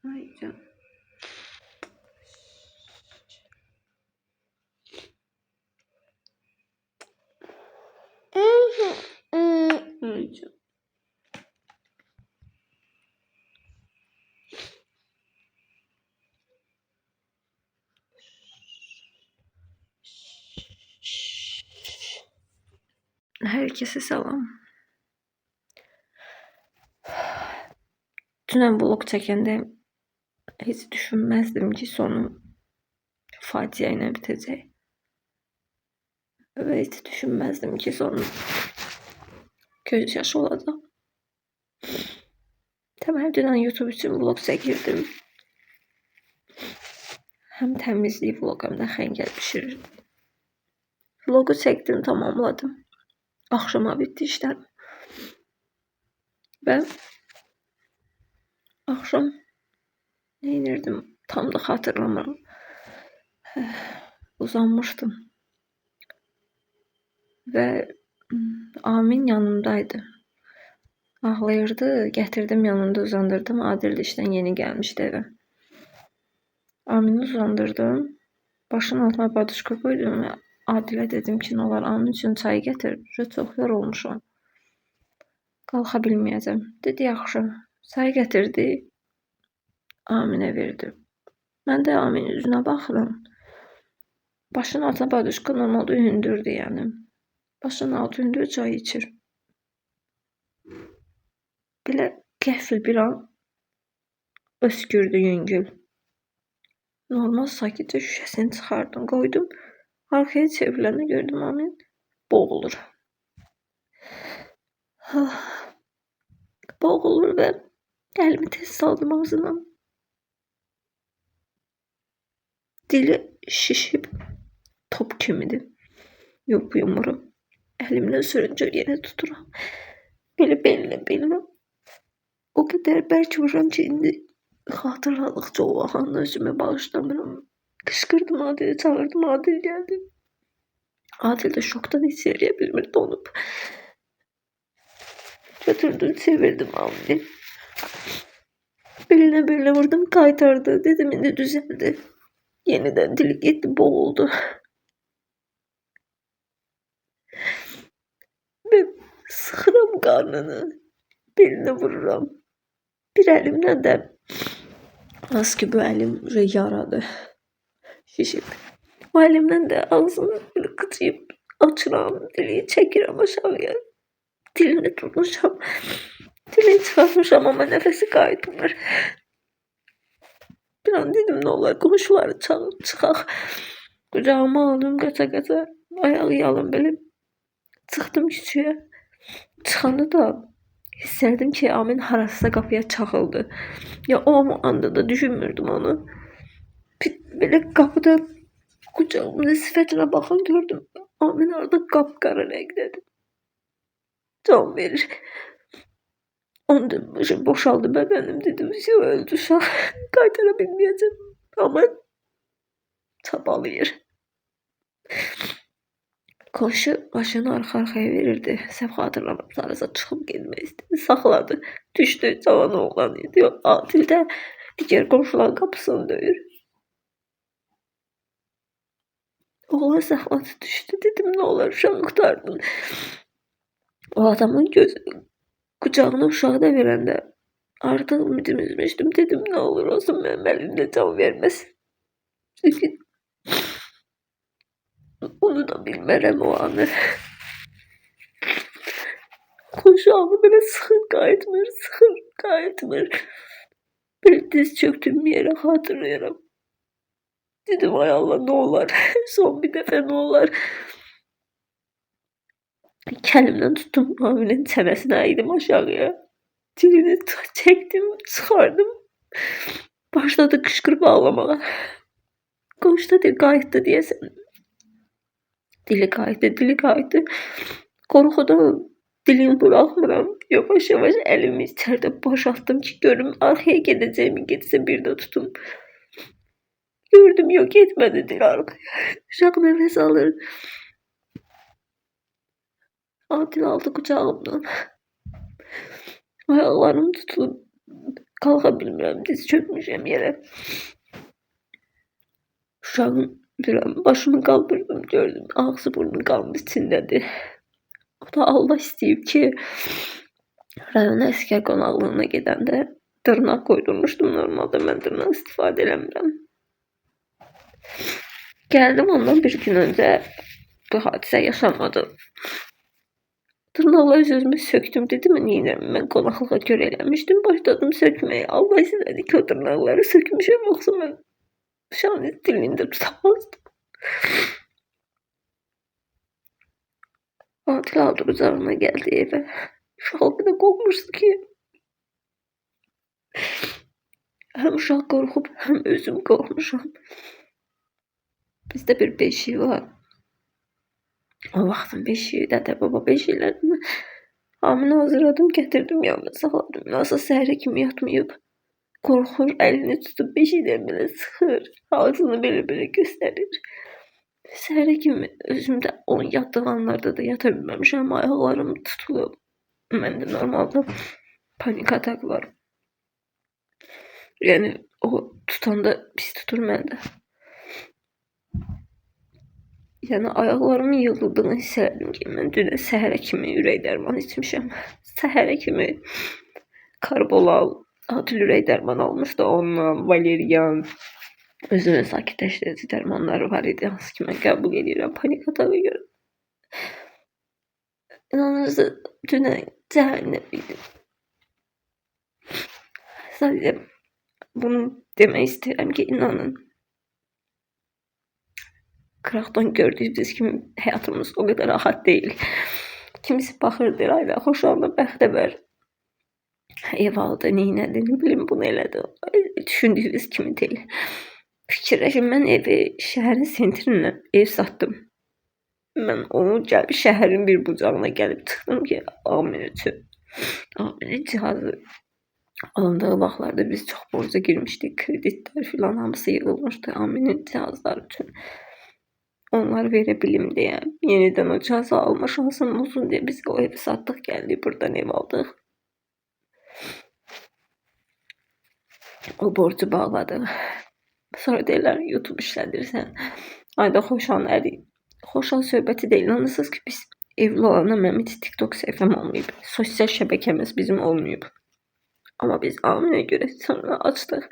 Ay canım. Ay canım. Herkese selam. Dünən vlog çəkəndə heç düşünməzdim ki, sonu facia ilə bitəcək. Və heç düşünməzdim ki, sonu göz yaşı olacaq. Təbii dünən YouTube üçün vlog çəkirdim. Həm təmizlik vlog, həm də xəngəl bişirirdim. Vlogu çəkdim, tamamladım. Axşama bitdi işlərim. Və axşam nə edirdim tam da xatırlamıram. Uzanmışdım. Və Amin yanımdaydı. Ağlayırdı, gətirdim yanımda uzandırdım. Adil işdən yeni gəlmişdi evə. Amin'i uzandırdım. Başının altına badışqa qoydum və Adilə dedim ki, nə olar Amin üçün çay gətir. Çox yorulmuşam. Qalxa bilməyəcəm. Dedi, yaxşı. Çay gətirdi. Aminə verdi. Mən də Aminin üzünə baxıram. Başının altına badışqa normalda hündürdür, yəni. Başının altı hündür, çay içir. Belə qəfil bir an öskürdü yüngül. Normal sakitcə şüşəsini çıxardım, qoydum. Arxaya çevriləndə gördüm Amin boğulur. Boğulur və əlimi tez saldım ağzına. Dili şişib top kimidir. Yox, yumuram. Əlimdən sürüncə yenə tuturam. Belə belinə. O qədər bərk vururam ki, indi xatırladıqca o anı özümü bağışlamıram. Qışqırdım, Adil'i çağırdım, Adil gəldi. Adil də şokdan heç eləyə bilmir, donub. Götürdüm, çevirdim Amin'i. Belinə vurdum, qaytardı. Dedim, indi düzəldi. Yenidən dili getdi, boğuldu. Və sıxıram qarnını, belinə vururam. Bir əlimdən də az ki bu əlim yaradı, şişib. O əlimdən də ağzını qıcıyıb açıram, dili çəkirəm aşağıya. Dilini tutmuşam, dilini çıxartmışam, amma nəfəsi qayıtmır. Bir an dedim, nə olar, qonşuları çağır, çıxaq. Qucağıma aldım, qaça-qaça, ayağı yalın belə çıxdım küçüyə. Çıxanda da hissərdim ki, Amin harasısa qapıya çaxıldı. Ya o anda da düşünmürdüm onu. Belə qapıda qucağımın sifətinə baxan gördüm. Amin orada qapqara rəngdədir. Can verir. Onda boşaldı bədənim, dedim ki, öldü uşaq. Qaytara bilməyəcəm. Amma çabalayır. Qonşu maşını arxa-arxaya verirdi. Səhv xatırlamam, sarısa çıxıb getmək istedi. Saxladı. Düşdü, cavan oğlan idi. Adil də digər qonşuların qapısını döyür. Oğlan saxladı, düşdü. Dedim, nə olar, uşağı qurtardın. O adamın qucağına uşağı da verəndə artıq ümidimi üzmüşdüm. Dedim, nə olur olsun, mənim əlimdə can verməsin. Çünki onu da bilmərəm o anı. Qonşu belə sıxır, qayıtmır. Belə diz çöktüm bir yerə, xatırlayıram. Dedim, ay Allah, nə olar, son bir dəfə nə olar. Kəlimdən tutdum, Aminin çənəsini əydim aşağıya. Dilini çəkdim, çıxardım. Başladı qışqırıb ağlamağa. Qonşu da deyir, qayıtdı deyəsən. Dili qayıtdı. Qorxudan dilimi buraxmıram. Yavaş-yavaş əlimi içəridə boşaltdım ki, görüm arxaya gedəcəyimi, getsə bir də tutum. Gördüm, yox, getmədi dil arxaya. Uşaq nəfəs alır. Adil aldı qucağımdan. Ayaqlarım tutulub Qalxa bilmirəm, diz çökmüşəm yerə. Uşağın başımı qaldırdım, gördüm ağzı burnu qanın içindədir. O da Allah istəyib ki, rayona əsgər qonaqlığına gedəndə dırnaq qoydurmuşdum. Normalda mən dırnaq istifadə eləmirəm. Gəldim ondan bir gün öncə bu hadisə yaşanmadı. Dırnaqları özümü söktüm, dedim neynirəm, mən qonaqlığa görə eləmişdim, başladım sökməyə. Allah istədi ki, o dırnaqları sökmüşəm, yoxsa mən uşağın dilində tutamazdım. Adil aldı kucağına geldi eve. Uşaq bir də qorxmuşdu ki, həm uşaq qorxub, həm özüm qorxmuşam. Bizdə bir beşiği var. O vaxtın beşiği, dədə baba beşiklərini hamını hazırladım, gətirdim yanına saxladım. Nasıl səhərə kimi yatmayıb, qorxur, əlini tutub beşikdən belə sıxır, ağzını belə göstərir. Səhərə kimi özümdə 10 yatdığım anlarda da yata bilməmişəm, ayaqlarım tutulub. Məndə normalda panik atak var. Yəni o tutanda pis tutur məndə. Yəni ayaqlarımın yığıldığını hiss elədim ki, mən dünə səhərə kimi ürək dərmanı içmişəm. Səhərə kimi Karbolal, Adil ürək dərmanı almışdı, ondan valeriyan, özünü sakitləşdirici dərmanları var idi, hansı ki mən qəbul edirəm panik ataka görə. İnanırsınız, dünə cəhənnəm idi. Sadəcə bunu demək istəyirəm ki, inanın. Qıraqdan gördüyünüz kimi həyatımız o qədər rahat deyil. Kimisi baxırdı, ayda xoşaldı, bəxtəvər. Ev aldı, neynədi, nə bilim bunu elədi. Düşündüyünüz kimi deyil. Fikirləşin, mən evi şəhərin sentrindən ev satdım. Mən onu gəlib şəhərin bir bucağına gəlib çıxdım ki, Amin üçün. Aminin cihazı alındığı vaxtlarda biz çox borca girmişdik. Kreditlər filan hamısı yığılmışdı Aminin cihazları üçün. Onları verə bilim deyə, yenidən o cihazı alma şansım olsun deyə biz o evi satdıq, gəldik buradan ev aldıq. O borcu bağladıq. Sonra deyirlər, YouTube işlədirsən. Ayda Xoşan əri. Xoşan söhbəti deyil. İnanırsınız ki, biz evli olana mənim heç TikTok səhifəm olmayıb. Sosial şəbəkəmiz bizim olmayıb. Amma biz Aminə görə sonra açdıq.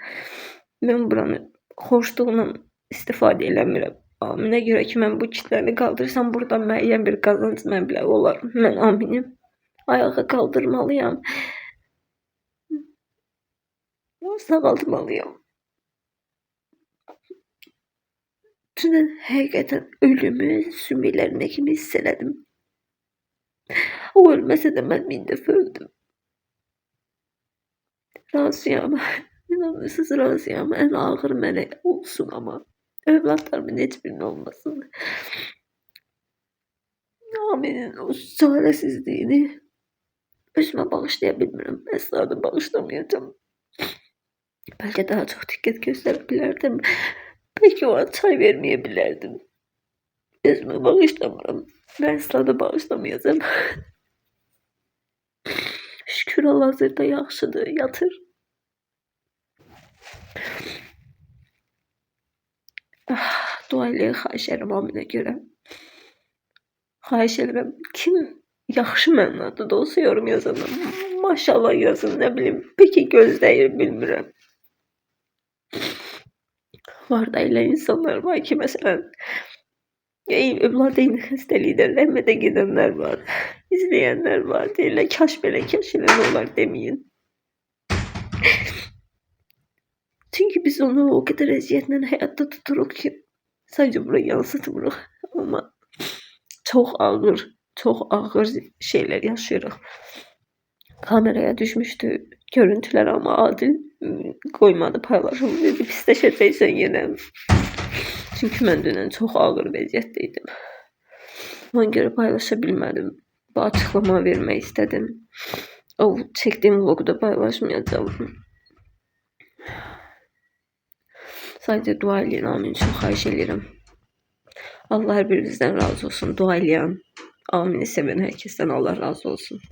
Mən buranı xoşluqla istifadə eləmirəm. Aminə görə ki, mən bu kitləni qaldırsam, buradan müəyyən bir qazanc məbləği olar. Mən Amini ayağa qaldırmalıyam. Sağaltmalıyam. Dünən həqiqətən ölümü sümüklərimə kimi hiss elədim. O ölməsə də mən 1000 dəfə öldüm. Razıyam. İnanırsınız, razıyam. Ən ağır mənə olsun amma. Evlatlarımın heç birinin olmasın. Aminin o çarəsizliyini özümə bağışlaya bilmirəm. Əsla da bağışlamayacağım. Bəlkə daha çox diqqət göstərə bilərdim. Bəlkə ona çay verməyə bilərdim. Özümə bağışlamıram. Və əsla da bağışlamayacağım. Şükür hal-hazırda yaxşıdır, yatır. Dua eləyə xahiş edirəm Aminə görə. Xahiş edirəm, kim yaxşı mənada da olsa yorum yazana, maşallah yazın, nə bilim, peki gözləyir, bilmirəm. Var da elə insanlar var ki, məsələn, övlad eyni xəstəlikdən rəhmətə gedənlər var, izləyənlər var, deyirlər, kaş belə, kaş elə nə olar deməyin. Çünki biz onu o qədər əziyyətlə həyatda tuturuq ki, sadəcə bura yansıtmırıq. Amma çox ağır şeylər yaşayırıq. Kameraya düşmüşdü görüntülər, amma Adil qoymadı paylaşım, dedi, pisləşəcəksən yenə. Çünki mən dünən çox ağır vəziyyətdəydim. Ona görə paylaşa bilmədim. Bu açıqlama vermək istədim. O çəkdiyim vlogu da paylaşmayacağım. Sadəcə dua eləyin, Amin üçün xahiş edirəm. Allah hər birinizdən razı olsun. Dua eləyən, Amini sevən hər kəsdən Allah razı olsun.